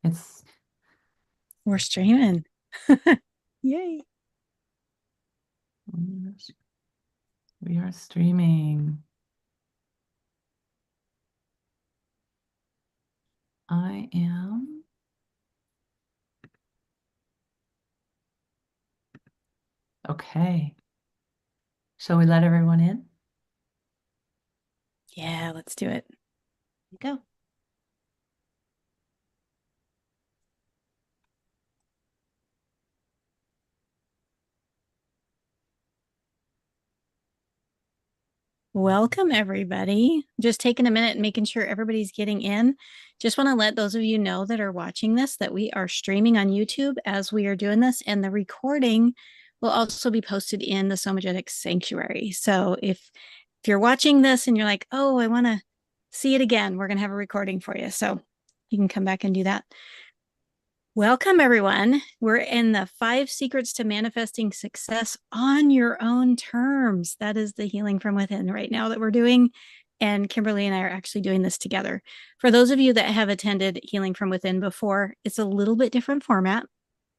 It's We're streaming. Yay. we are streaming. I am. Okay. Shall we let everyone in? Yeah, let's do it. Go. Welcome, everybody. Just taking a minute and making sure everybody's getting in. Just want to let those of you know that are watching this that we are streaming on YouTube as we are doing this, and the recording will also be posted in the Somagetics Sanctuary. So if you're watching this and you're like, oh, I want to see it again, we're going to have a recording for you. So you can come back and do that. Welcome, everyone. We're in the 5 secrets to manifesting success on your own terms. That is the healing from within right now that we're doing. And Kimberly and I are actually doing this together. For those of you that have attended Healing from Within before, it's a little bit different format.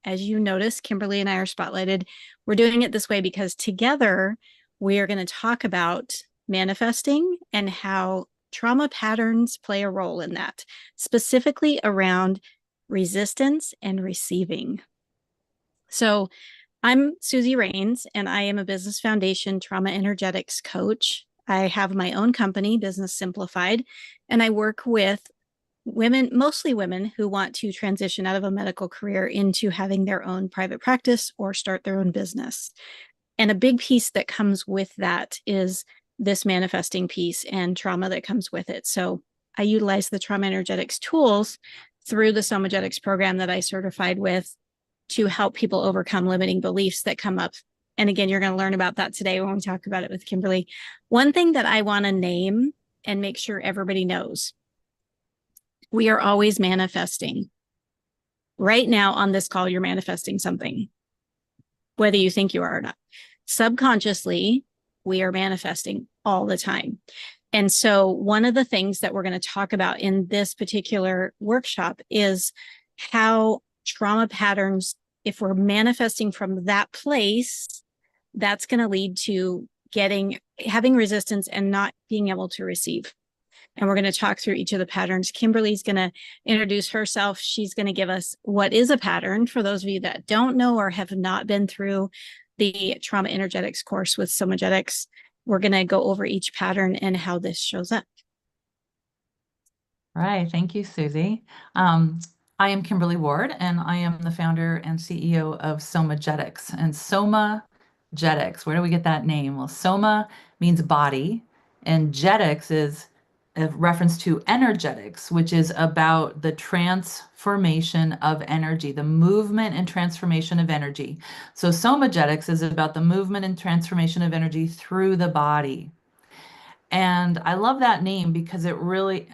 As you notice, Kimberly and I are spotlighted. We're doing it this way because together we are going to talk about manifesting and how trauma patterns play a role in that, specifically around resistance and receiving. So, I'm Susie Rains, and I am a Business Foundation trauma energetics coach. I have my own company, Business Simplified, and I work with women, mostly women, who want to transition out of a medical career into having their own private practice or start their own business. And a big piece that comes with that is this manifesting piece and trauma that comes with it. So I utilize the trauma energetics tools through the Somagetics program that I certified with to help people overcome limiting beliefs that come up. And again, you're going to learn about that today when we talk about it with Kimberly. One thing that I want to name and make sure everybody knows, we are always manifesting. Right now on this call, you're manifesting something, whether you think you are or not. Subconsciously, we are manifesting all the time. And so, one of the things that we're going to talk about in this particular workshop is how trauma patterns, if we're manifesting from that place, that's going to lead to having resistance and not being able to receive. And we're going to talk through each of the patterns. Kimberly's going to introduce herself. She's going to give us what is a pattern for those of you that don't know or have not been through the trauma energetics course with Somagetics. We're going to go over each pattern and how this shows up. Right. Thank you, Susie. Um, I am Kimberly Ward, and I am the founder and CEO of Somagetics. And Somagetics, where do we get that name? Well, Soma means body, and Getics is a reference to energetics, which is about the transformation of energy, the movement and transformation of energy. So Somagetics is about the movement and transformation of energy through the body. And I love that name because it really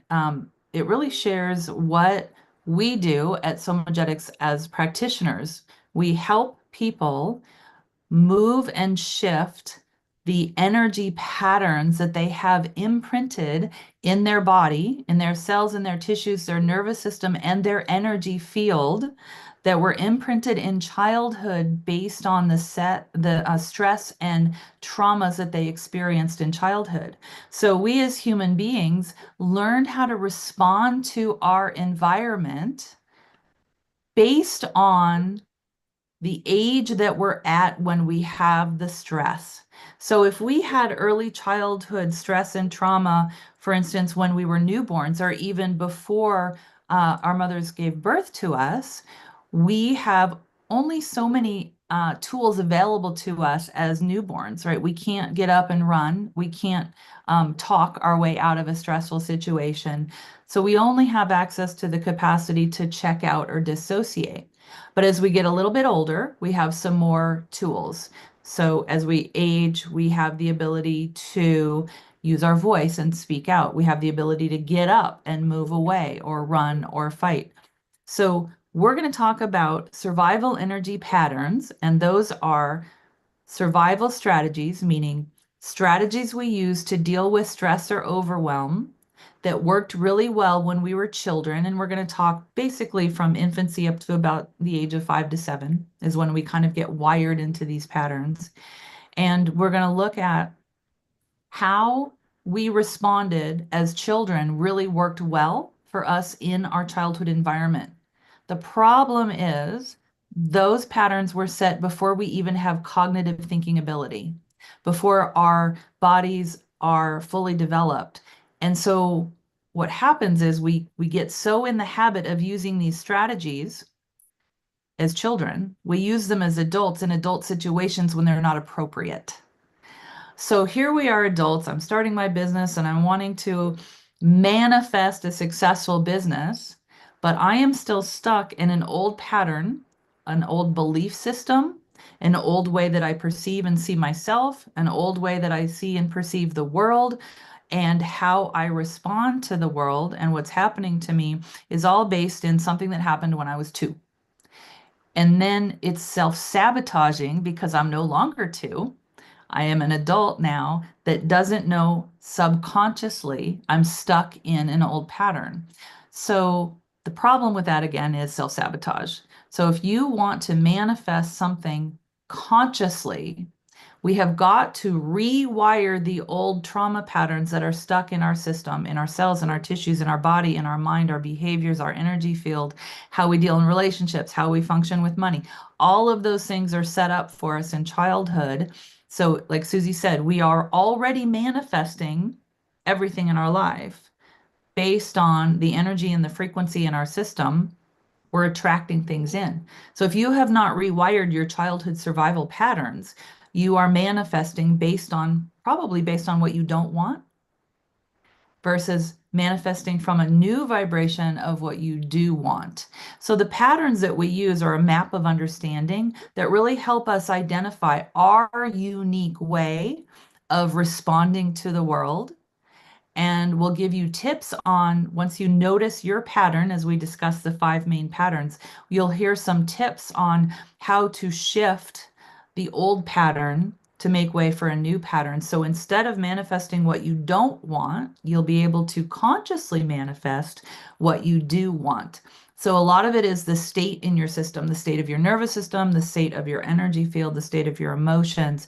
shares what we do at Somagetics as practitioners. We help people move and shift the energy patterns that they have imprinted in their body, in their cells, in their tissues, their nervous system, and their energy field that were imprinted in childhood based on the stress and traumas that they experienced in childhood. So we as human beings learned how to respond to our environment based on the age that we're at when we have the stress. So if we had early childhood stress and trauma, for instance, when we were newborns or even before our mothers gave birth to us, we have only so many tools available to us as newborns, right? We can't get up and run. We can't talk our way out of a stressful situation. So we only have access to the capacity to check out or dissociate. But as we get a little bit older, we have some more tools. So as we age, we have the ability to use our voice and speak out. We have the ability to get up and move away or run or fight. So we're going to talk about survival energy patterns, and those are survival strategies, meaning strategies we use to deal with stress or overwhelm that worked really well when we were children. And we're going to talk basically from infancy up to about the age of 5 to 7 is when we kind of get wired into these patterns. And we're going to look at how we responded as children really worked well for us in our childhood environment. The problem is those patterns were set before we even have cognitive thinking ability, before our bodies are fully developed. And so what happens is we get so in the habit of using these strategies as children, we use them as adults in adult situations when they're not appropriate. So here we are, adults. I'm starting my business and I'm wanting to manifest a successful business, but I am still stuck in an old pattern, an old belief system, an old way that I perceive and see myself, an old way that I see and perceive the world, and how I respond to the world and what's happening to me is all based in something that happened when I was 2. And then it's self-sabotaging because I'm no longer 2. I am an adult now that doesn't know subconsciously I'm stuck in an old pattern. So the problem with that again is self-sabotage. So if you want to manifest something consciously, we have got to rewire the old trauma patterns that are stuck in our system, in our cells, in our tissues, in our body, in our mind, our behaviors, our energy field, how we deal in relationships, how we function with money. All of those things are set up for us in childhood. So, like Susie said, we are already manifesting everything in our life based on the energy and the frequency in our system. We're attracting things in. So if you have not rewired your childhood survival patterns, you are manifesting probably based on what you don't want versus manifesting from a new vibration of what you do want. So the patterns that we use are a map of understanding that really help us identify our unique way of responding to the world, and we'll give you tips on once you notice your pattern, as we discuss the 5 main patterns, you'll hear some tips on how to shift the old pattern to make way for a new pattern. So instead of manifesting what you don't want, you'll be able to consciously manifest what you do want. So a lot of it is the state in your system, the state of your nervous system, the state of your energy field, the state of your emotions.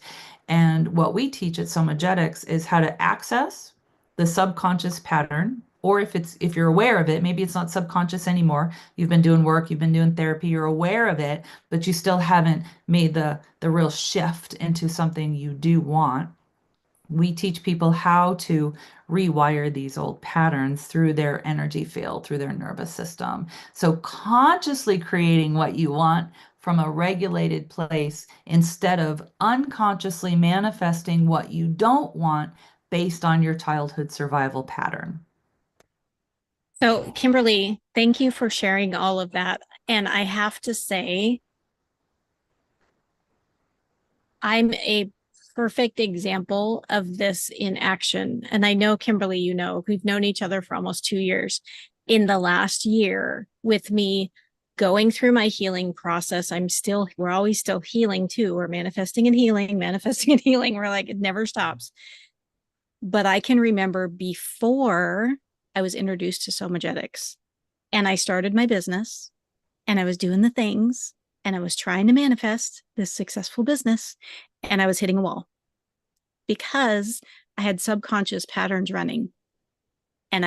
And what we teach at Somagetics is how to access the subconscious pattern, or if you're aware of it, maybe it's not subconscious anymore. You've been doing work, you've been doing therapy, you're aware of it, but you still haven't made the real shift into something you do want. We teach people how to rewire these old patterns through their energy field, through their nervous system. So consciously creating what you want from a regulated place instead of unconsciously manifesting what you don't want based on your childhood survival pattern. So, Kimberly, thank you for sharing all of that. And I have to say, I'm a perfect example of this in action. And I know, Kimberly, we've known each other for almost 2 years. In the last year, with me going through my healing process, we're always still healing too. We're manifesting and healing, manifesting and healing. We're like, it never stops. But I can remember before I was introduced to Somagetics and I started my business and I was doing the things and I was trying to manifest this successful business, and I was hitting a wall because I had subconscious patterns running. And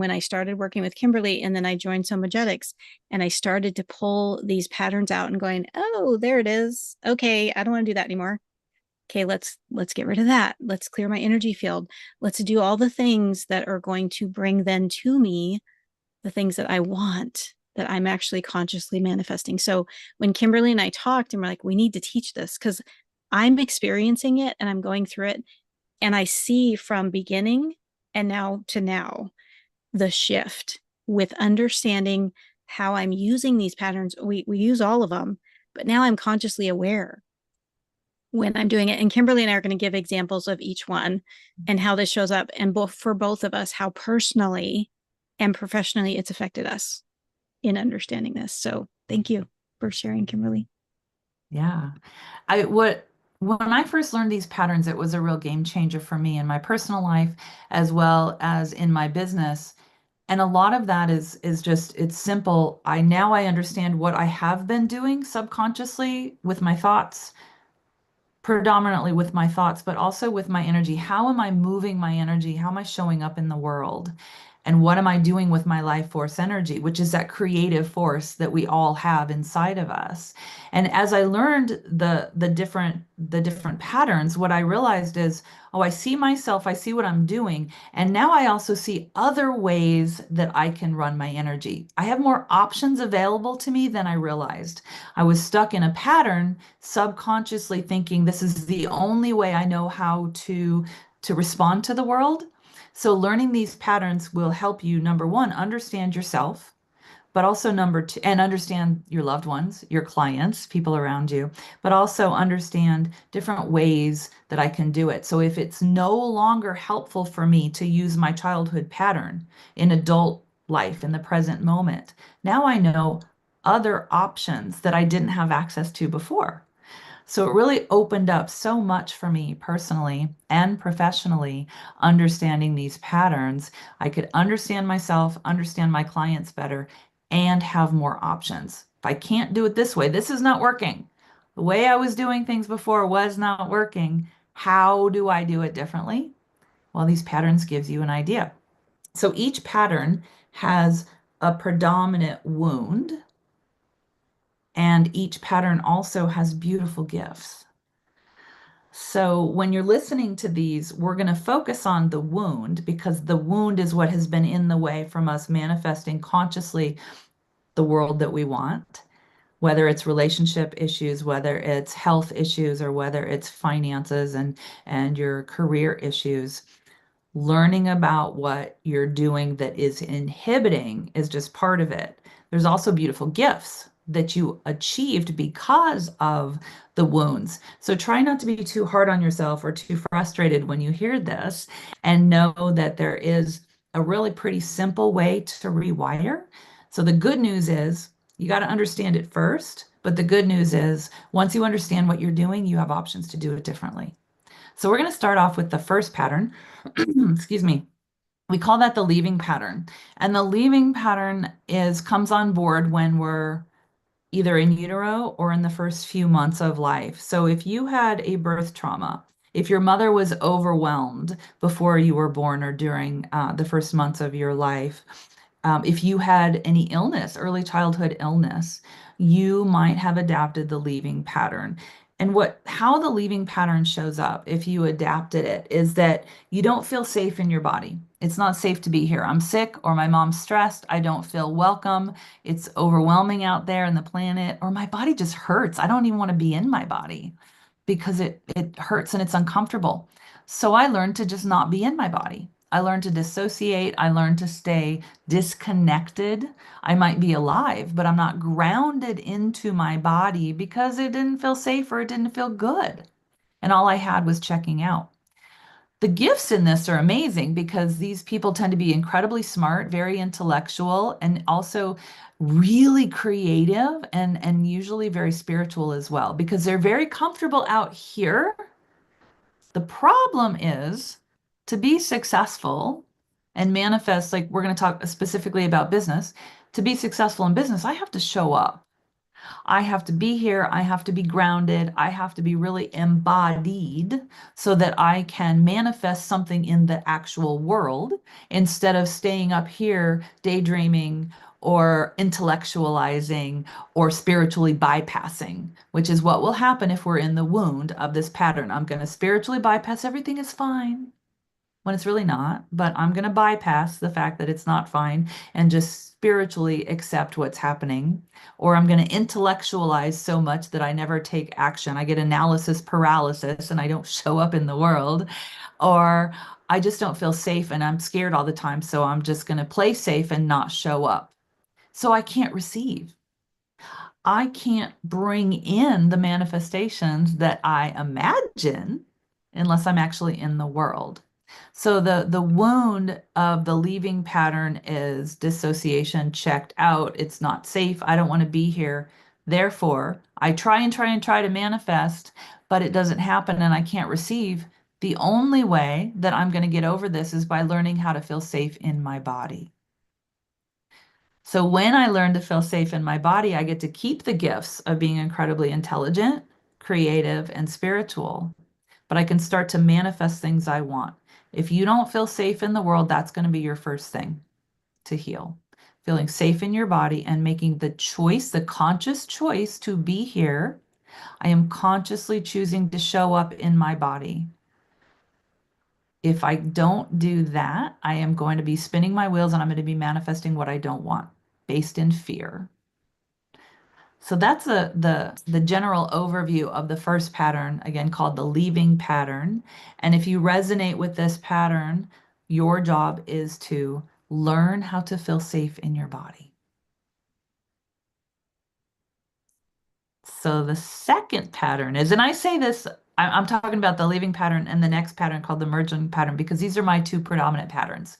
when I started working with Kimberly and then I joined Somagetics and I started to pull these patterns out and going, oh, there it is. Okay, I don't want to do that anymore. Okay, let's get rid of that. Let's clear my energy field. Let's do all the things that are going to bring then to me the things that I want, that I'm actually consciously manifesting. So when Kimberly and I talked and we're like, we need to teach this because I'm experiencing it and I'm going through it. And I see from beginning and now to now the shift with understanding how I'm using these patterns. We use all of them, but now I'm consciously aware when I'm doing it. And Kimberly and I are going to give examples of each one and how this shows up, and for both of us, how personally and professionally it's affected us in understanding this. So thank you for sharing, Kimberly. Yeah. What when I first learned these patterns, it was a real game changer for me in my personal life as well as in my business. And a lot of that is just it's simple. I understand what I have been doing subconsciously with my thoughts, predominantly with my thoughts, but also with my energy. How am I moving my energy? How am I showing up in the world? And what am I doing with my life force energy, which is that creative force that we all have inside of us? And as I learned the different patterns, what I realized is, oh, I see myself, I see what I'm doing, and now I also see other ways that I can run my energy. I have more options available to me than I realized. I was stuck in a pattern subconsciously thinking this is the only way I know how to respond to the world. So learning these patterns will help you, number one, understand yourself, but also number two, and understand your loved ones, your clients, people around you, but also understand different ways that I can do it. So if it's no longer helpful for me to use my childhood pattern in adult life, in the present moment, now I know other options that I didn't have access to before. So it really opened up so much for me personally and professionally, understanding these patterns. I could understand myself, understand my clients better, and have more options. If I can't do it this way, this is not working. The way I was doing things before was not working. How do I do it differently? Well, these patterns gives you an idea. So each pattern has a predominant wound, and each pattern also has beautiful gifts. So when you're listening to these, we're going to focus on the wound because the wound is what has been in the way from us manifesting consciously the world that we want, whether it's relationship issues, whether it's health issues, or whether it's finances and your career issues. Learning about what you're doing that is inhibiting is just part of it. There's also beautiful gifts that you achieved because of the wounds. So try not to be too hard on yourself or too frustrated when you hear this, and know that there is a really pretty simple way to rewire. So the good news is you got to understand it first, but the good news is once you understand what you're doing, you have options to do it differently. So we're going to start off with the first pattern. Excuse me. We call that the leaving pattern. And the leaving pattern is comes on board when we're either in utero or in the first few months of life. So if you had a birth trauma, if your mother was overwhelmed before you were born or during the first months of your life, if you had any illness, early childhood illness, you might have adapted the leaving pattern. And how the leaving pattern shows up, if you adapted it, is that you don't feel safe in your body. It's not safe to be here. I'm sick, or my mom's stressed. I don't feel welcome. It's overwhelming out there in the planet, or my body just hurts. I don't even want to be in my body because it hurts and it's uncomfortable. So I learned to just not be in my body. I learned to dissociate. I learned to stay disconnected. I might be alive, but I'm not grounded into my body because it didn't feel safe or it didn't feel good. And all I had was checking out. The gifts in this are amazing because these people tend to be incredibly smart, very intellectual, and also really creative and usually very spiritual as well because they're very comfortable out here. The problem is to be successful and manifest, like we're going to talk specifically about business. To be successful in business, I have to show up. I have to be here. I have to be grounded. I have to be really embodied so that I can manifest something in the actual world instead of staying up here daydreaming or intellectualizing or spiritually bypassing, which is what will happen if we're in the wound of this pattern. I'm going to spiritually bypass everything is fine when it's really not, but I'm going to bypass the fact that it's not fine and just spiritually accept what's happening. Or I'm going to intellectualize so much that I never take action. I get analysis paralysis and I don't show up in the world. Or I just don't feel safe and I'm scared all the time. So I'm just going to play safe and not show up. So I can't receive. I can't bring in the manifestations that I imagine unless I'm actually in the world. So the wound of the leaving pattern is dissociation, checked out. It's not safe. I don't want to be here. Therefore, I try and try and try to manifest, but it doesn't happen and I can't receive, the only way that I'm going to get over this is by learning how to feel safe in my body. So when I learn to feel safe in my body, I get to keep the gifts of being incredibly intelligent, creative, and spiritual, but I can start to manifest things I want. If you don't feel safe in the world, that's going to be your first thing to heal. Feeling safe in your body and making the choice, the conscious choice to be here. I am consciously choosing to show up in my body. If I don't do that, I am going to be spinning my wheels and I'm going to be manifesting what I don't want based in fear. So that's the general overview of the first pattern, again called the leaving pattern. And if you resonate with this pattern, your job is to learn how to feel safe in your body. So the second pattern is, and I say this, I'm talking about the leaving pattern and the next pattern called the merging pattern because these are my two predominant patterns.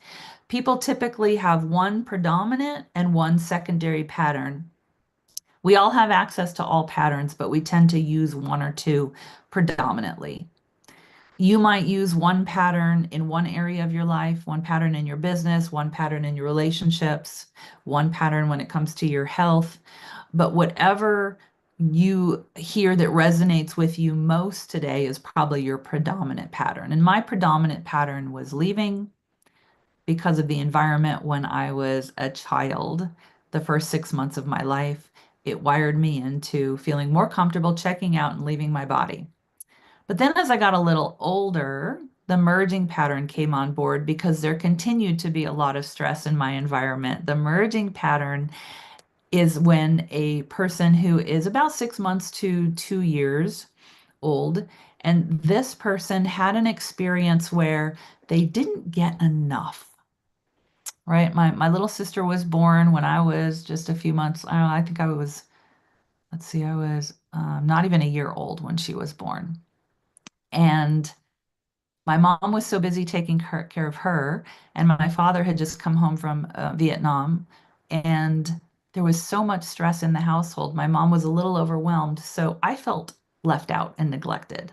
People typically have one predominant and one secondary pattern. We all have access to all patterns, but we tend to use one or two predominantly. You might use one pattern in one area of your life, one pattern in your business, one pattern in your relationships, one pattern when it comes to your health. But whatever you hear that resonates with you most today is probably your predominant pattern. And my predominant pattern was leaving because of the environment when I was a child, the first 6 months of my life. It wired me into feeling more comfortable checking out and leaving my body. But then as I got a little older, the merging pattern came on board because there continued to be a lot of stress in my environment. The merging pattern is when a person who is about 6 months to 2 years old, and this person had an experience where they didn't get enough, right? My little sister was born when I was just a few months. I don't know, I think I was, let's see, I was not even a year old when she was born. And my mom was so busy taking care of her, and my father had just come home from Vietnam, and there was so much stress in the household. My mom was a little overwhelmed, so I felt left out and neglected.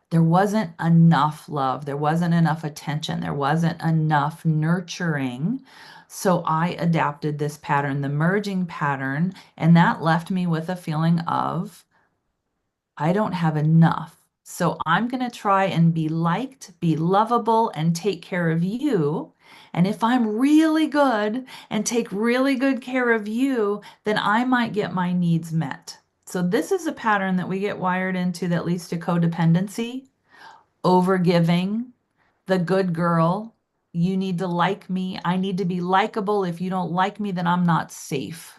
There wasn't enough love, there wasn't enough attention, there wasn't enough nurturing. So I adapted this pattern, the merging pattern, and that left me with a feeling of I don't have enough. So I'm going to try and be liked, be lovable, and take care of you. And if I'm really good and take really good care of you, then I might get my needs met. So this is a pattern that we get wired into that leads to codependency, overgiving, the good girl. You need to like me. I need to be likable. If you don't like me, then I'm not safe.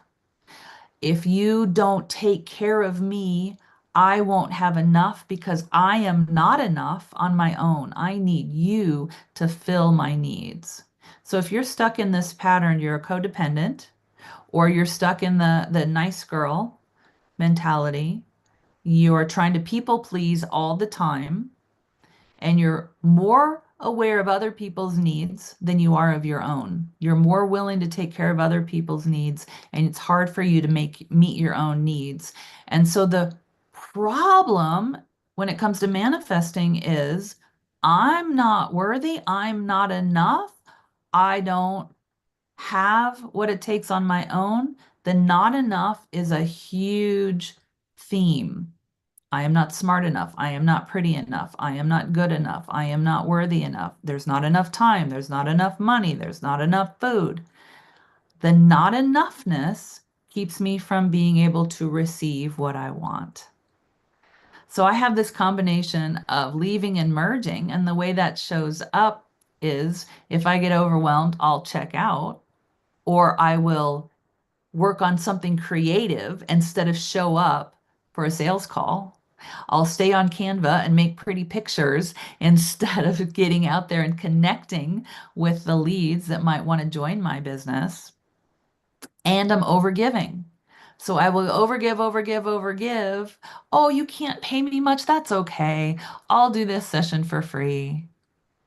If you don't take care of me, I won't have enough because I am not enough on my own. I need you to fill my needs. So if you're stuck in this pattern, you're a codependent, or you're stuck in the nice girl mentality. You're trying to people please all the time, and you're more aware of other people's needs than you are of your own. You're more willing to take care of other people's needs, and it's hard for you to meet your own needs. And so the problem when it comes to manifesting is I'm not worthy, I'm not enough, I don't have what it takes on my own. The not enough is a huge theme. I am not smart enough. I am not pretty enough. I am not good enough. I am not worthy enough. There's not enough time. There's not enough money. There's not enough food. The not enoughness keeps me from being able to receive what I want. So I have this combination of leaving and merging, and the way that shows up is if I get overwhelmed, I'll check out, or I will work on something creative instead of show up for a sales call. I'll stay on Canva and make pretty pictures instead of getting out there and connecting with the leads that might want to join my business. And I'm overgiving. So I will overgive, overgive, overgive. Oh, you can't pay me much. That's okay. I'll do this session for free.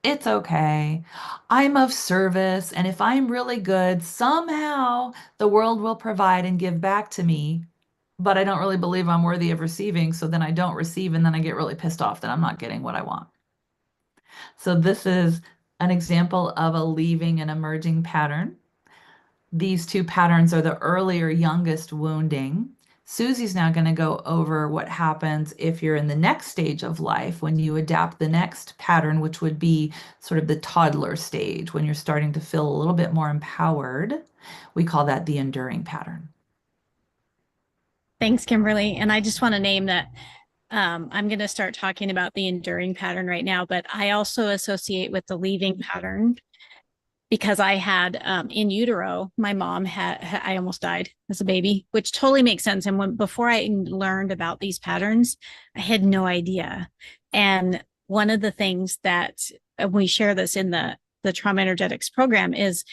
It's okay. I'm of service. And if I'm really good, somehow the world will provide and give back to me. but I don't really believe I'm worthy of receiving. So then I don't receive, and then I get really pissed off that I'm not getting what I want. So this is an example of a leaving and emerging pattern. These two patterns are the earlier, youngest wounding. Susie's now going to go over what happens if you're in the next stage of life when you adapt the next pattern, which would be sort of the toddler stage when you're starting to feel a little bit more empowered. We call that the enduring pattern. Thanks, Kimberly. And I just want to name that I'm going to start talking about the enduring pattern right now, but I also associate with the leaving pattern because I had in utero, my mom I almost died as a baby, which totally makes sense. And before I learned about these patterns, I had no idea. And one of the things that we share this in the trauma energetics program is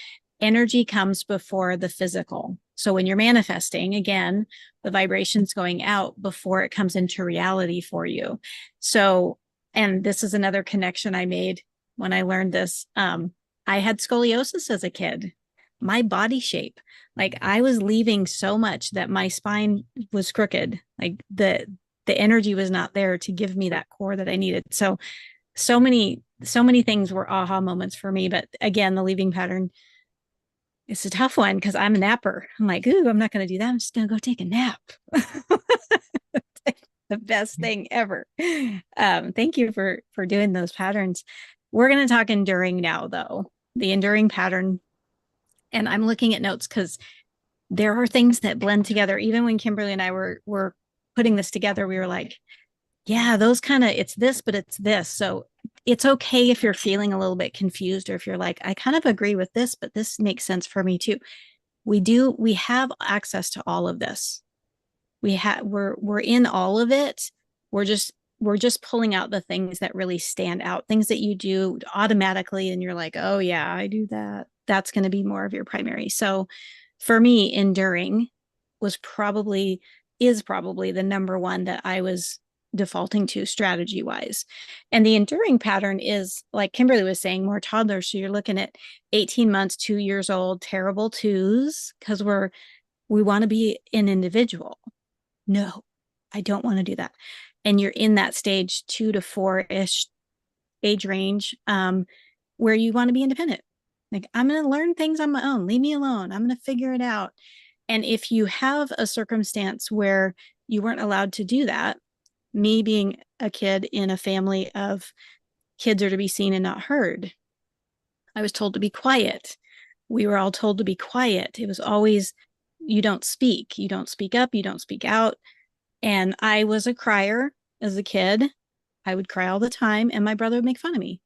energy comes before the physical. So when you're manifesting, again, the vibration's going out before it comes into reality for you. So, and this is another connection I made when I learned this. I had scoliosis as a kid. My body shape, like I was leaving so much that my spine was crooked. Like the energy was not there to give me that core that I needed. So many things were aha moments for me. But again, the leaving pattern, it's a tough one because I'm a napper. I'm like, ooh, I'm not going to do that. I'm just going to go take a nap. The best thing ever. Thank you for doing those patterns. We're going to talk enduring now, though. The enduring pattern. And I'm looking at notes because there are things that blend together. Even when Kimberly and I were putting this together, we were like, yeah, those kind of, it's this, but it's this. So it's okay if you're feeling a little bit confused or if you're like, I kind of agree with this, but this makes sense for me too. We have access to all of this. We're in all of it. We're just pulling out the things that really stand out, things that you do automatically and you're like, oh yeah, I do that. That's going to be more of your primary. So for me, enduring was probably is probably the number one that I was defaulting to strategy wise. And the enduring pattern is like Kimberly was saying, more toddlers. So you're looking at 18 months, 2 years old, terrible twos, because we want to be an individual. No, I don't want to do that. And you're in that stage 2 to 4-ish age range, where you want to be independent. Like, I'm going to learn things on my own. Leave me alone. I'm going to figure it out. And if you have a circumstance where you weren't allowed to do that, me being a kid in a family of kids are to be seen and not heard, I was told to be quiet. We were all told to be quiet. It was always, you don't speak. You don't speak up. You don't speak out. And I was a crier as a kid. I would cry all the time, and my brother would make fun of me.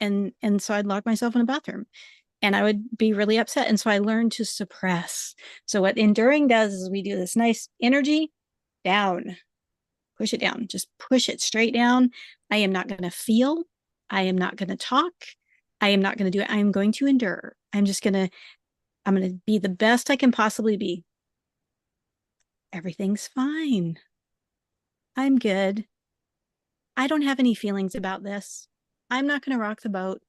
And so I'd lock myself in a bathroom and I would be really upset. And so I learned to suppress. So what enduring does is we do this nice energy down, push it down, just push it straight down. I am not going to feel. I am not going to talk. I am not going to do it. I am going to endure. I'm going to be the best I can possibly be. Everything's fine. I'm good. I don't have any feelings about this. I'm not going to rock the boat.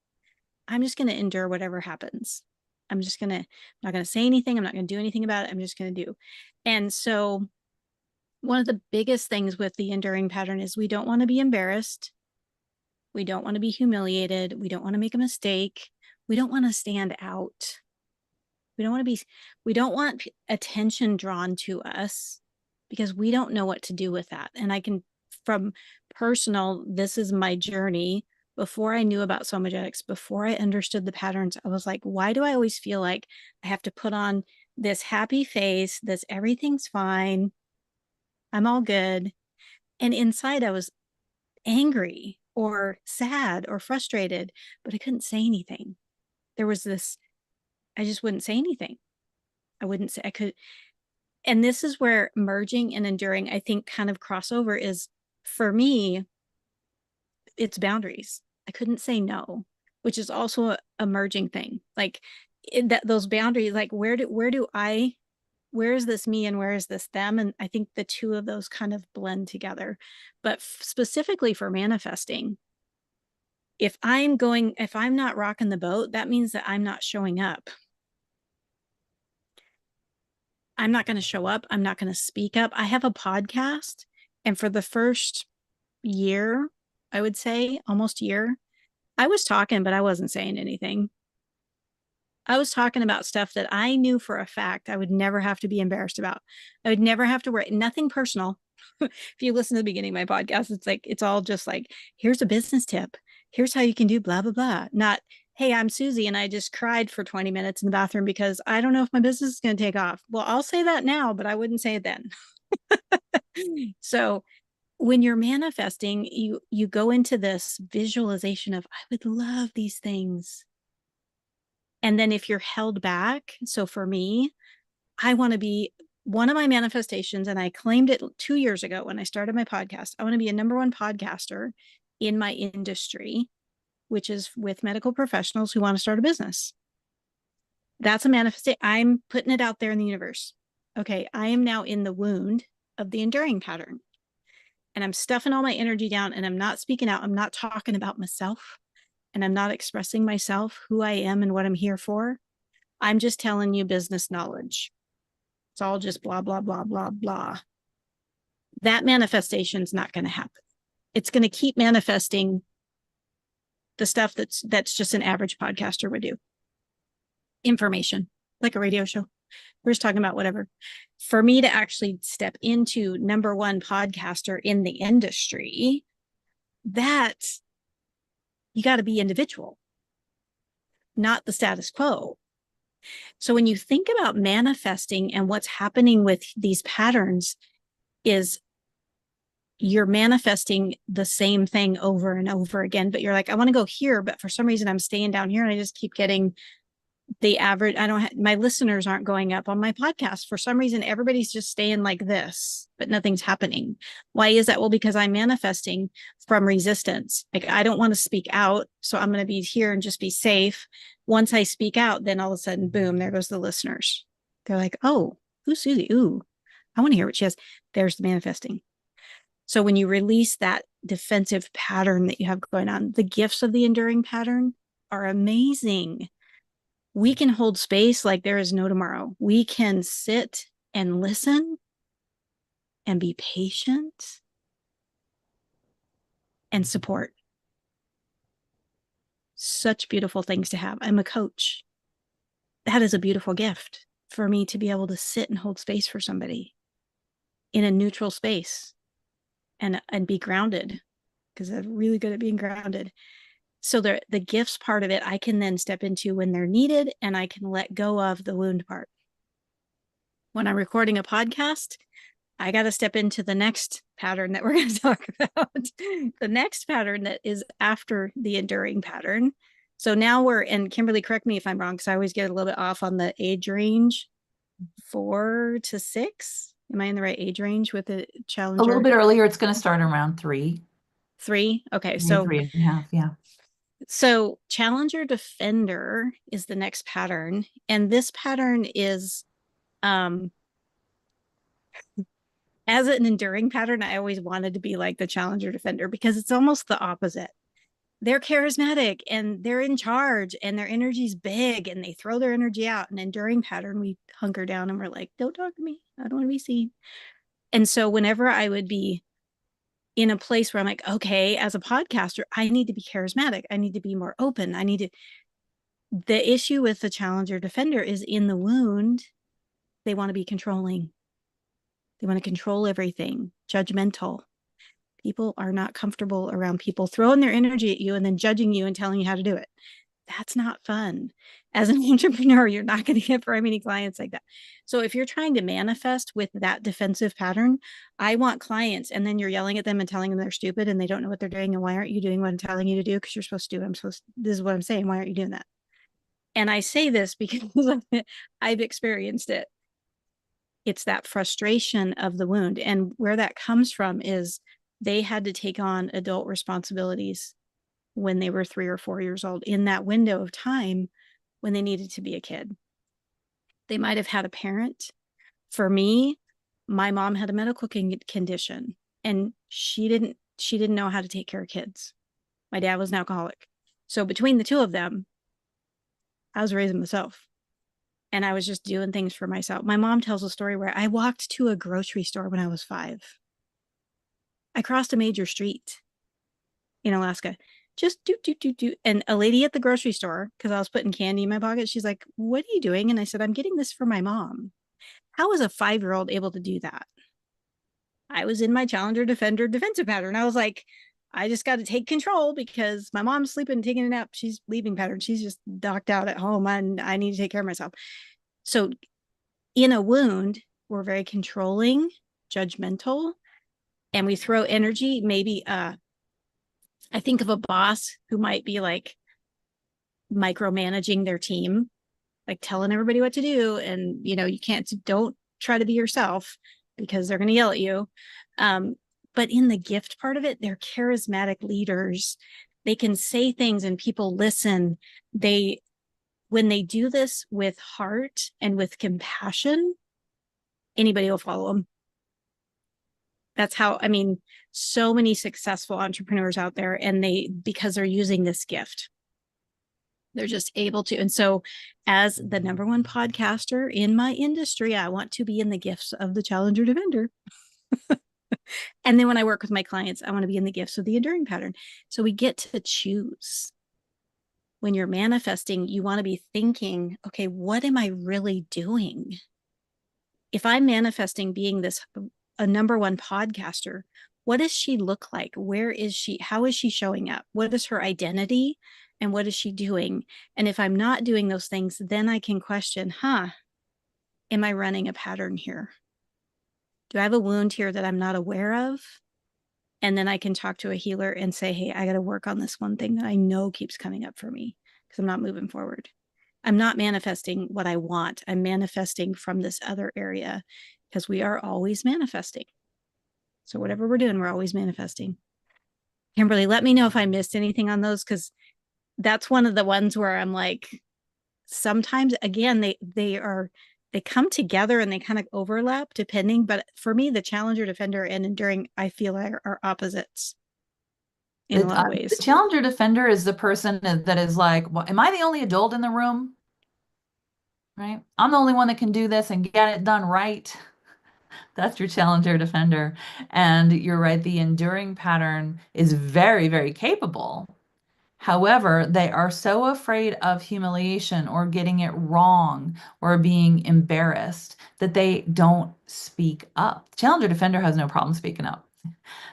I'm just going to endure whatever happens. I'm not going to say anything. I'm not going to do anything about it. I'm just going to do. And so, one of the biggest things with the enduring pattern is we don't want to be embarrassed. We don't want to be humiliated. We don't want to make a mistake. We don't want to stand out. We don't want attention drawn to us because we don't know what to do with that. And from personal, this is my journey. Before I knew about somagetics, before I understood the patterns, I was like, why do I always feel like I have to put on this happy face, this everything's fine, I'm all good. And inside I was angry or sad or frustrated, but I couldn't say anything. There was this, I just wouldn't say anything. I wouldn't say I could. And this is where merging and enduring, I think, kind of crossover is for me, it's boundaries. I couldn't say no, which is also a merging thing. Like those boundaries, like where is this me and where is this them? And I think the two of those kind of blend together. But specifically for manifesting, if I'm not rocking the boat, that means that I'm not showing up. I'm not going to show up. I'm not going to speak up. I have a podcast. And for the first year, I would say almost year, I was talking, but I wasn't saying anything. I was talking about stuff that I knew for a fact I would never have to be embarrassed about. I would never have to worry, nothing personal. If you listen to the beginning of my podcast, it's like, it's all just like, here's a business tip. Here's how you can do blah, blah, blah. Not, hey, I'm Susie and I just cried for 20 minutes in the bathroom because I don't know if my business is going to take off. Well, I'll say that now, but I wouldn't say it then. So when you're manifesting, you go into this visualization of, I would love these things. And then if you're held back, so for me, I want to be one of my manifestations, and I claimed it 2 years ago when I started my podcast. I want to be a number one podcaster in my industry, which is with medical professionals who want to start a business. That's a manifestation. I'm putting it out there in the universe. Okay, I am now in the wound of the enduring pattern, and I'm stuffing all my energy down, and I'm not speaking out. I'm not talking about myself, and I'm not expressing myself, who I am and what I'm here for. I'm just telling you business knowledge. It's all just blah, blah, blah, blah, blah. That manifestation is not going to happen. It's going to keep manifesting the stuff that's just an average podcaster would do. Information, like a radio show. We're just talking about whatever. For me to actually step into number one podcaster in the industry, that you got to be individual, not the status quo. So when you think about manifesting and what's happening with these patterns is you're manifesting the same thing over and over again, but you're like, I want to go here, but for some reason I'm staying down here and I just keep getting the average. My listeners aren't going up on my podcast. For some reason, everybody's just staying like this, but nothing's happening. Why is that? Well, because I'm manifesting from resistance. Like, I don't want to speak out. So I'm going to be here and just be safe. Once I speak out, then all of a sudden, boom, there goes the listeners. They're like, oh, who's Susie? Ooh, I want to hear what she has. There's the manifesting. So when you release that defensive pattern that you have going on, the gifts of the enduring pattern are amazing. We can hold space like there is no tomorrow. We can sit and listen and be patient and support. Such beautiful things to have. I'm a coach. That is a beautiful gift for me to be able to sit and hold space for somebody in a neutral space and be grounded, because I'm really good at being grounded. So the gifts part of it, I can then step into when they're needed, and I can let go of the wound part. When I'm recording a podcast, I got to step into the next pattern that we're going to talk about. The next pattern that is after the enduring pattern. So now and Kimberly, correct me if I'm wrong, because I always get a little bit off on the age range, 4 to 6. Am I in the right age range with the A little challenger? bit earlier, it's going to start around 3, 3. Okay. maybe So 3.5. Yeah. So challenger defender is the next pattern. And this pattern is as an enduring pattern, I always wanted to be like the challenger defender because it's almost the opposite. They're charismatic and they're in charge and their energy's big and they throw their energy out. An enduring pattern, we hunker down and we're like, don't talk to me. I don't want to be seen. And so whenever I would be in a place where I'm like, okay, as a podcaster, I need to be charismatic. I need to be more open. The issue with the challenger defender is in the wound, they want to be controlling. They want to control everything, judgmental. People are not comfortable around people throwing their energy at you and then judging you and telling you how to do it. That's not fun. As an entrepreneur, you're not going to get very many clients like that. So if you're trying to manifest with that defensive pattern, I want clients, and then you're yelling at them and telling them they're stupid and they don't know what they're doing. And why aren't you doing what I'm telling you to do? Because you're supposed to do it. This is what I'm saying. Why aren't you doing that? And I say this because I've experienced it. It's that frustration of the wound. And where that comes from is they had to take on adult responsibilities when they were 3 or 4 years old in that window of time when they needed to be a kid. They might have had a parent. For me, my mom had a medical condition and she didn't know how to take care of kids. My dad was an alcoholic. So between the two of them, I was raising myself. and I was just doing things for myself. My mom tells a story where I walked to a grocery store when I was 5. I crossed a major street in Alaska. Just do. And a lady at the grocery store, because I was putting candy in my pocket, she's like, "What are you doing?" And I said, "I'm getting this for my mom." How was a 5-year-old able to do that? I was in my challenger defender defensive pattern. I was like, I just got to take control because my mom's sleeping, taking a nap. She's leaving pattern. She's just docked out at home and I need to take care of myself. So in a wound, we're very controlling, judgmental, and we throw energy. Maybe I think of a boss who might be like micromanaging their team, like telling everybody what to do. And, you can't, don't try to be yourself because they're going to yell at you. Um, but in the gift part of it, they're charismatic leaders. They can say things and people listen. When they do this with heart and with compassion, anybody will follow them. That's how, I mean, so many successful entrepreneurs out there, and because they're using this gift, they're just able to. And so, as the number one podcaster in my industry, I want to be in the gifts of the challenger defender. And then when I work with my clients, I want to be in the gifts of the enduring pattern. So we get to choose. When you're manifesting, you want to be thinking, okay, what am I really doing? If I'm manifesting being a number one podcaster, what does she look like? Where is she? How is she showing up? What is her identity? And what is she doing? And if I'm not doing those things, then I can question, am I running a pattern here? Do I have a wound here that I'm not aware of? And then I can talk to a healer and say, hey, I got to work on this one thing that I know keeps coming up for me because I'm not moving forward. I'm not manifesting what I want. I'm manifesting from this other area because we are always manifesting. So whatever we're doing, we're always manifesting. Kimberly, let me know if I missed anything on those, because that's one of the ones where I'm like, sometimes again, they come together and they kind of overlap depending. But for me, the challenger, defender, and enduring, I feel are opposites in a lot of The ways. challenger defender is the person that is like, well, am I the only adult in the room? Right? I'm the only one that can do this and get it done right. That's your challenger defender. And you're right, the enduring pattern is very, very capable. However, they are so afraid of humiliation or getting it wrong or being embarrassed that they don't speak up. The challenger defender has no problem speaking up.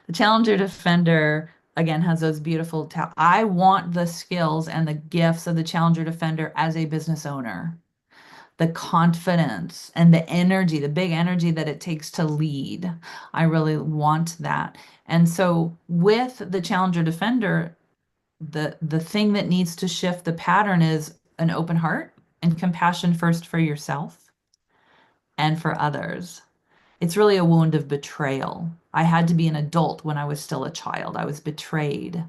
The challenger defender, again, has those beautiful, I want the skills and the gifts of the challenger defender as a business owner, the confidence and the energy, the big energy that it takes to lead. I really want that. And so with the challenger defender, the thing that needs to shift the pattern is an open heart and compassion first for yourself and for others. It's really a wound of betrayal. I had to be an adult when I was still a child. I was betrayed.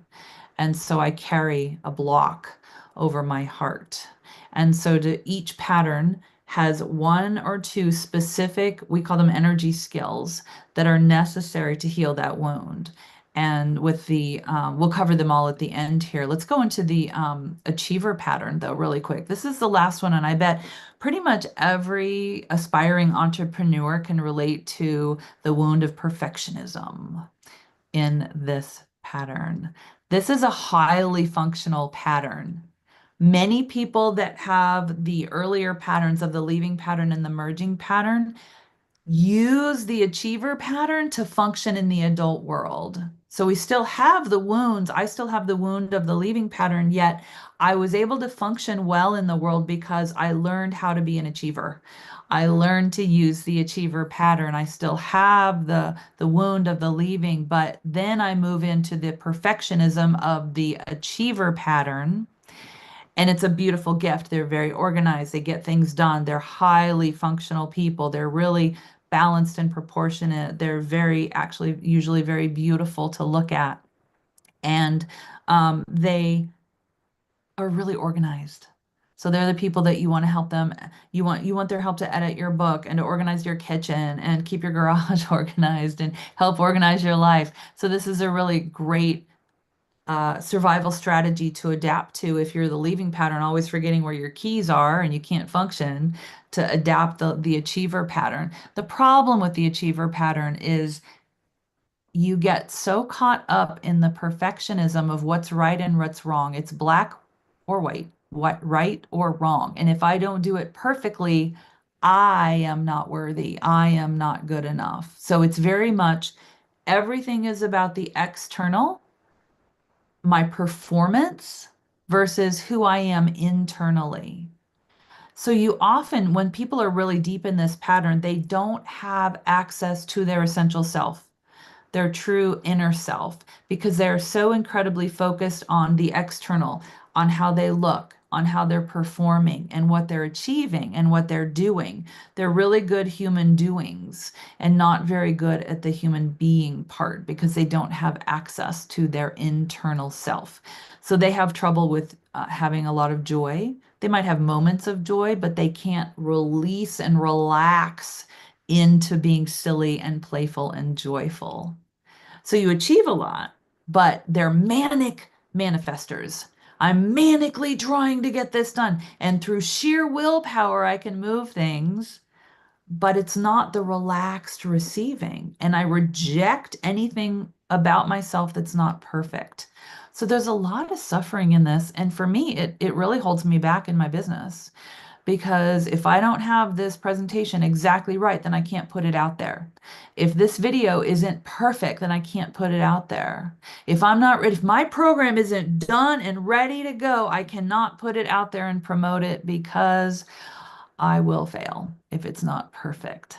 And so I carry a block over my heart. And so each pattern has one or two specific, we call them energy skills, that are necessary to heal that wound. And we'll cover them all at the end here. Let's go into the achiever pattern, though, really quick. This is the last one, and I bet pretty much every aspiring entrepreneur can relate to the wound of perfectionism in this pattern. This is a highly functional pattern. Many people that have the earlier patterns of the leaving pattern and the merging pattern use the achiever pattern to function in the adult world. So we still have the wounds. I still have the wound of the leaving pattern, yet I was able to function well in the world because I learned how to be an achiever. I learned to use the achiever pattern. I still have the wound of the leaving, but then I move into the perfectionism of the achiever pattern. And it's a beautiful gift. They're very organized. They get things done. They're highly functional people. They're really balanced and proportionate. They're very, actually, usually very beautiful to look at. And they are really organized. So they're the people that you want to help them. You want their help to edit your book and to organize your kitchen and keep your garage organized and help organize your life. So this is a really great survival strategy to adapt to if you're the leaving pattern, always forgetting where your keys are and you can't function, to adapt the achiever pattern. The problem with the achiever pattern is you get so caught up in the perfectionism of what's right and what's wrong. It's black or white, what right or wrong. And if I don't do it perfectly, I am not worthy. I am not good enough. So it's very much everything is about the external, my performance versus who I am internally. So you often, when people are really deep in this pattern, they don't have access to their essential self, their true inner self, because they're so incredibly focused on the external, on how they look, on how they're performing and what they're achieving and what they're doing. They're really good human doings and not very good at the human being part because they don't have access to their internal self. So they have trouble with having a lot of joy. They might have moments of joy, but they can't release and relax into being silly and playful and joyful. So you achieve a lot, but they're manic manifestors. I'm manically trying to get this done. And through sheer willpower, I can move things, but it's not the relaxed receiving. And I reject anything about myself that's not perfect. So there's a lot of suffering in this. And for me, it really holds me back in my business because if I don't have this presentation exactly right, then I can't put it out there. If this video isn't perfect, then I can't put it out there. If my program isn't done and ready to go, I cannot put it out there and promote it because I will fail if it's not perfect.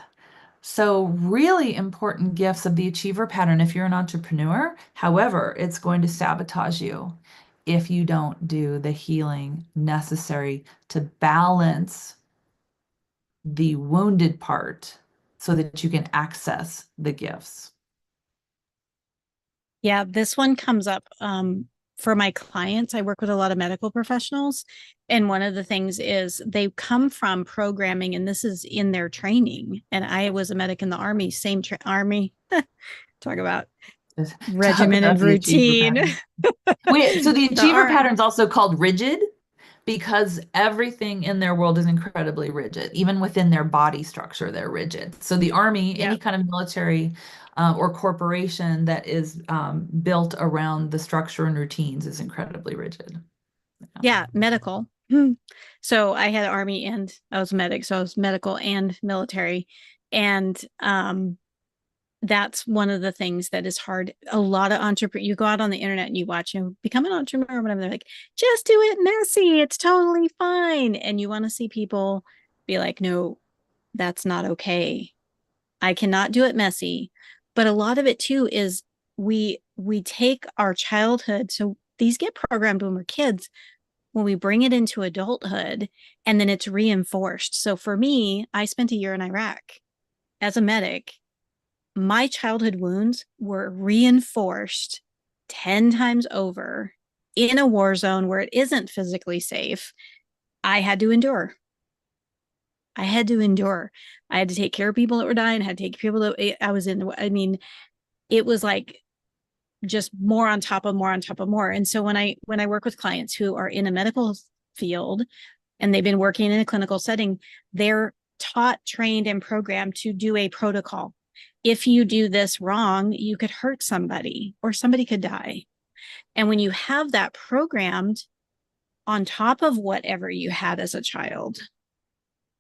So, really important gifts of the achiever pattern if you're an entrepreneur. However, it's going to sabotage you if you don't do the healing necessary to balance the wounded part so that you can access the gifts. Yeah, this one comes up for my clients. I work with a lot of medical professionals. And one of the things is they come from programming, and this is in their training. And I was a medic in the Army, same Army. Talk about Talk regimented about the achiever routine. pattern. Wait, so the the achiever Ar- pattern is also called rigid because everything in their world is incredibly rigid. Even within their body structure, they're rigid. So the army, yeah, any kind of military or corporation that is built around the structure and routines is incredibly rigid. Yeah. yeah, medical. So I had Army and I was medic. So I was medical and military. And that's one of the things that is hard. A lot of entrepreneurs, you go out on the internet and you watch, become an entrepreneur, whatever. They're like, just do it messy. It's totally fine. And you want to see people be like, no, that's not okay. I cannot do it messy. But a lot of it too is we take our childhood. So these get programmed when we're kids, when we bring it into adulthood, and then it's reinforced. So for me, I spent a year in Iraq as a medic. My childhood wounds were reinforced 10 times over in a war zone where it isn't physically safe. I had to endure. I had to endure. I had to take care of people that were dying. I had to take people that I was in. I mean, it was like just more on top of more on top of more. And so when I work with clients who are in a medical field and they've been working in a clinical setting, they're taught, trained, and programmed to do a protocol. If you do this wrong, you could hurt somebody or somebody could die. And when you have that programmed on top of whatever you had as a child,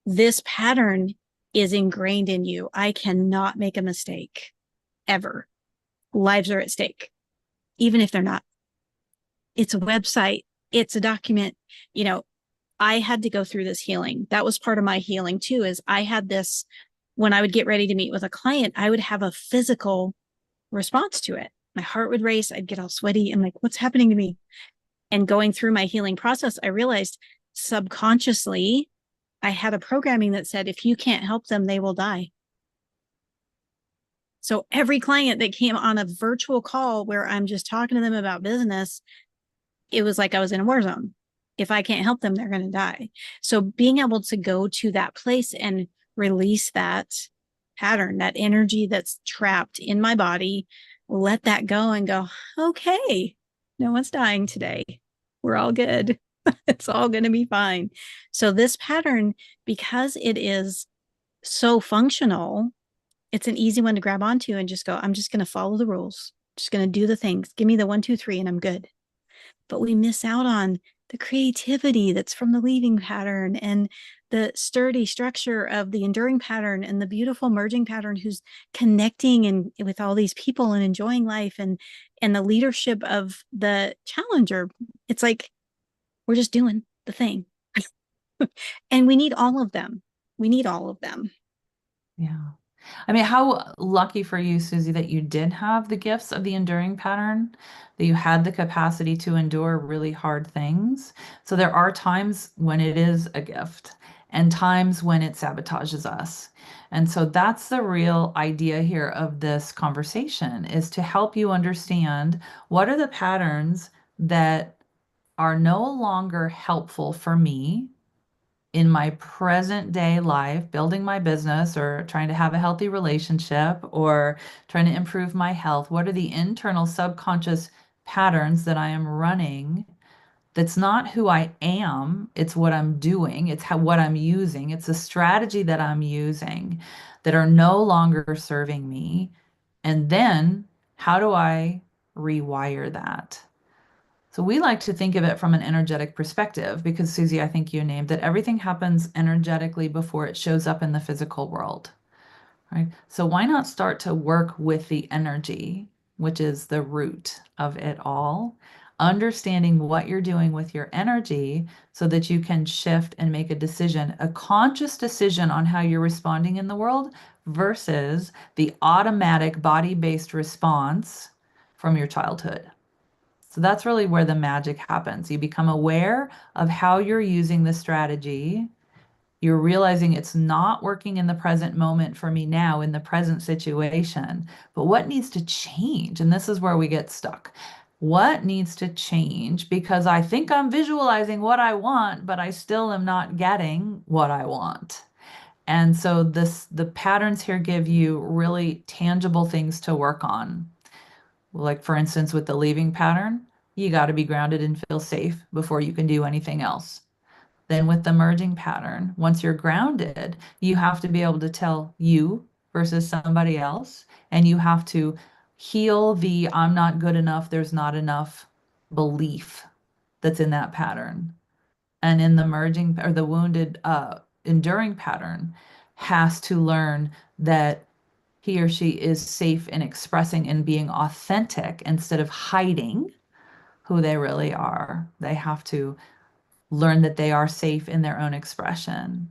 this pattern is ingrained in you. I cannot make a mistake ever. Lives are at stake, even if they're not. It's a website, it's a document. You know, I had to go through this healing. That was part of my healing too, is I had this when I would get ready to meet with a client, I would have a physical response to it. My heart would race. I'd get all sweaty. I'm like, what's happening to me? And going through my healing process, I realized subconsciously I had a programming that said, if you can't help them, they will die. So every client that came on a virtual call where I'm just talking to them about business, it was like I was in a war zone. If I can't help them, they're going to die. So being able to go to that place and release that pattern, that energy that's trapped in my body, let that go and go, okay. No one's dying today. We're all good. It's all going to be fine. So, this pattern, because it is so functional, it's an easy one to grab onto and just go, I'm just going to follow the rules, just going to do the things. Give me the one, two, three, and I'm good. But we miss out on the creativity that's from the leaving pattern and the sturdy structure of the enduring pattern and the beautiful merging pattern who's connecting and with all these people and enjoying life and the leadership of the challenger. It's like we're just doing the thing. And we need all of them. We need all of them. Yeah. I mean, how lucky for you, Susie, that you did have the gifts of the enduring pattern, that you had the capacity to endure really hard things. So there are times when it is a gift and times when it sabotages us. And so that's the real idea here of this conversation is to help you understand what are the patterns that are no longer helpful for me in my present day life, building my business or trying to have a healthy relationship or trying to improve my health? What are the internal subconscious patterns that I am running? That's not who I am. It's what I'm doing. It's what I'm using. It's a strategy that I'm using that are no longer serving me. And then how do I rewire that? So we like to think of it from an energetic perspective because, Susie, I think you named that everything happens energetically before it shows up in the physical world, right? So why not start to work with the energy, which is the root of it all, understanding what you're doing with your energy so that you can shift and make a decision, a conscious decision on how you're responding in the world versus the automatic body-based response from your childhood. So that's really where the magic happens. You become aware of how you're using the strategy. You're realizing it's not working in the present moment for me now in the present situation. But what needs to change? And this is where we get stuck. What needs to change? Because I think I'm visualizing what I want, but I still am not getting what I want. And so the patterns here give you really tangible things to work on. Like, for instance, with the leaving pattern, you got to be grounded and feel safe before you can do anything else. Then, with the merging pattern, once you're grounded, you have to be able to tell you versus somebody else, and you have to heal the I'm not good enough, there's not enough belief that's in that pattern. And in the merging or the wounded, enduring pattern, has to learn that he or she is safe in expressing and being authentic instead of hiding who they really are. They have to learn that they are safe in their own expression.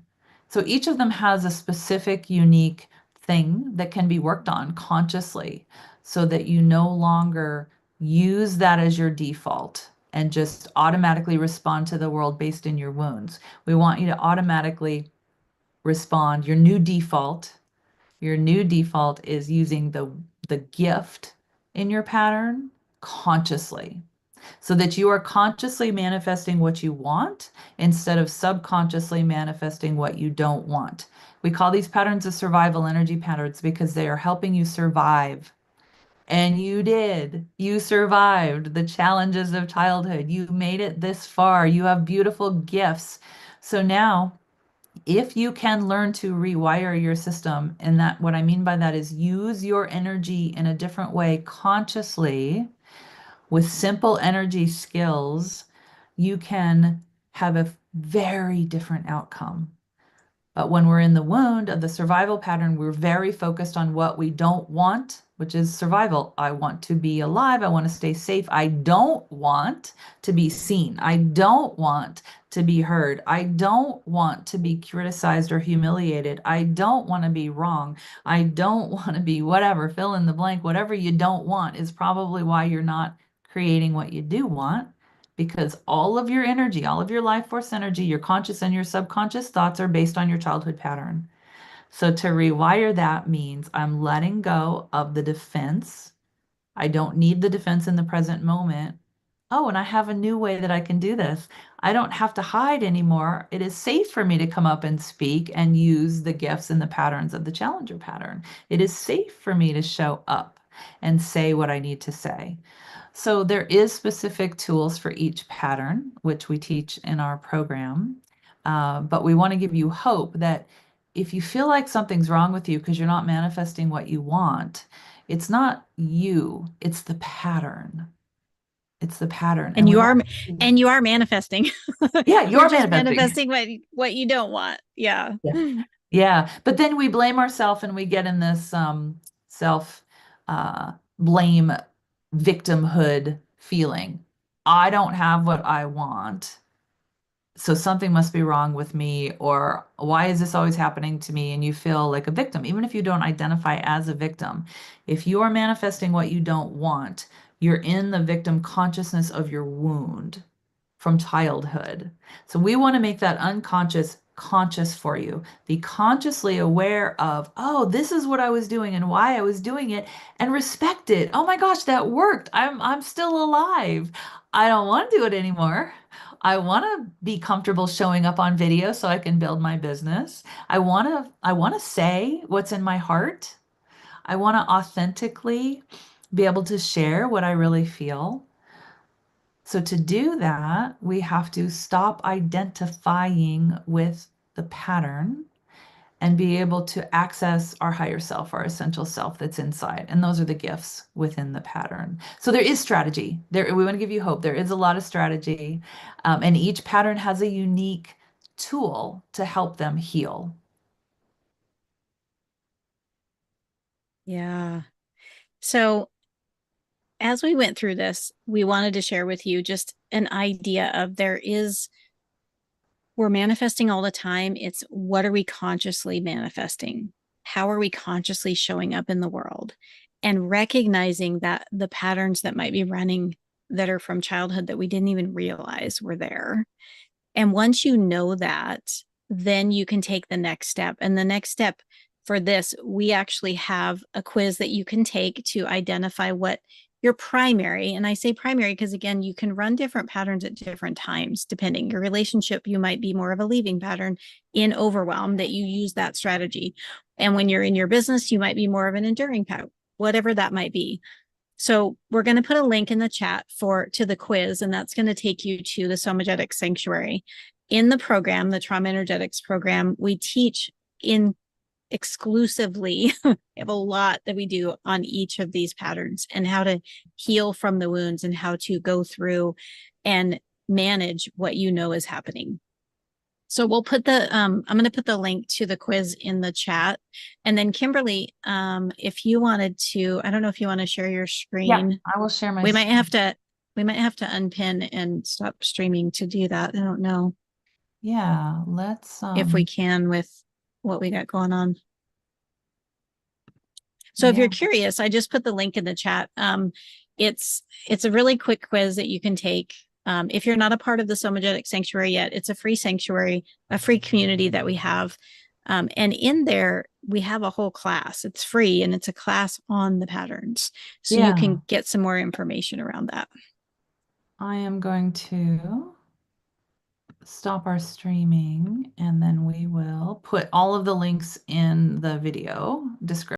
So each of them has a specific, unique thing that can be worked on consciously so that you no longer use that as your default and just automatically respond to the world based in your wounds. We want you to automatically respond. Your new default is using the gift in your pattern consciously so that you are consciously manifesting what you want instead of subconsciously manifesting what you don't want. We call these patterns the survival energy patterns because they are helping you survive. And you did. You survived the challenges of childhood. You made it this far. You have beautiful gifts. So now if you can learn to rewire your system, and that what I mean by that is use your energy in a different way consciously with simple energy skills, you can have a very different outcome. But when we're in the wound of the survival pattern, we're very focused on what we don't want, which is survival. I want to be alive. I want to stay safe. I don't want to be seen. I don't want to be heard. I don't want to be criticized or humiliated. I don't want to be wrong. I don't want to be whatever, fill in the blank. Whatever you don't want is probably why you're not creating what you do want because all of your energy, all of your life force energy, your conscious and your subconscious thoughts are based on your childhood pattern. So to rewire that means I'm letting go of the defense. I don't need the defense in the present moment. Oh, and I have a new way that I can do this. I don't have to hide anymore. It is safe for me to come up and speak and use the gifts and the patterns of the challenger pattern. It is safe for me to show up and say what I need to say. So there is specific tools for each pattern, which we teach in our program. But we want to give you hope that if you feel like something's wrong with you because you're not manifesting what you want, it's not you, it's the pattern. It's the pattern. And And we you are want, and you are manifesting. yeah, You're you're just manifesting. manifesting what you don't want. Yeah. Yeah. Yeah. But then we blame ourselves and we get in this self blame victimhood feeling. I don't have what I want, so something must be wrong with me, or why is this always happening to me? And you feel like a victim, even if you don't identify as a victim. If you are manifesting what you don't want, you're in the victim consciousness of your wound from childhood. So we want to make that unconscious conscious for you. Be consciously aware of, oh, this is what I was doing and why I was doing it, and respect it. Oh my gosh, that worked. I'm still alive. I don't want to do it anymore. I want to be comfortable showing up on video so I can build my business. I want to say what's in my heart. I want to authentically be able to share what I really feel. So to do that, we have to stop identifying with the pattern and be able to access our higher self, our essential self that's inside. And those are the gifts within the pattern. So there is strategy. There, we want to give you hope. There is a lot of strategy, and each pattern has a unique tool to help them heal. Yeah. So as we went through this, we wanted to share with you just an idea of we're manifesting all the time. It's what are we consciously manifesting? How are we consciously showing up in the world? And recognizing that the patterns that might be running that are from childhood that we didn't even realize were there. And once you know that, then you can take the next step. And the next step for this, we actually have a quiz that you can take to identify what your primary, and I say primary because again, you can run different patterns at different times, depending your relationship, you might be more of a leaving pattern in overwhelm that you use that strategy. And when you're in your business, you might be more of an enduring pattern, whatever that might be. So we're going to put a link in the chat to the quiz, and that's going to take you to the Somagtics Sanctuary. In the program, the Trauma Energetics program, we teach in exclusively, we have a lot that we do on each of these patterns and how to heal from the wounds and how to go through and manage what you know is happening. So we'll put I'm going to put the link to the quiz in the chat. And then Kimberly, if you wanted to, I don't know if you want to share your Yeah, screen. I will share my We might screen. have to, we might have to unpin and stop streaming to do that. I don't know Yeah, let's if we can with what we got going on. So if yeah. you're curious, I just put the link in the chat. It's a really quick quiz that you can take. If you're not a part of the Somagtics Sanctuary yet, it's a free sanctuary, a free community that we have. And in there, we have a whole class. It's free and it's a class on the patterns. So you Yeah. can get some more information around that. I am going to stop our streaming and then we will put all of the links in the video description.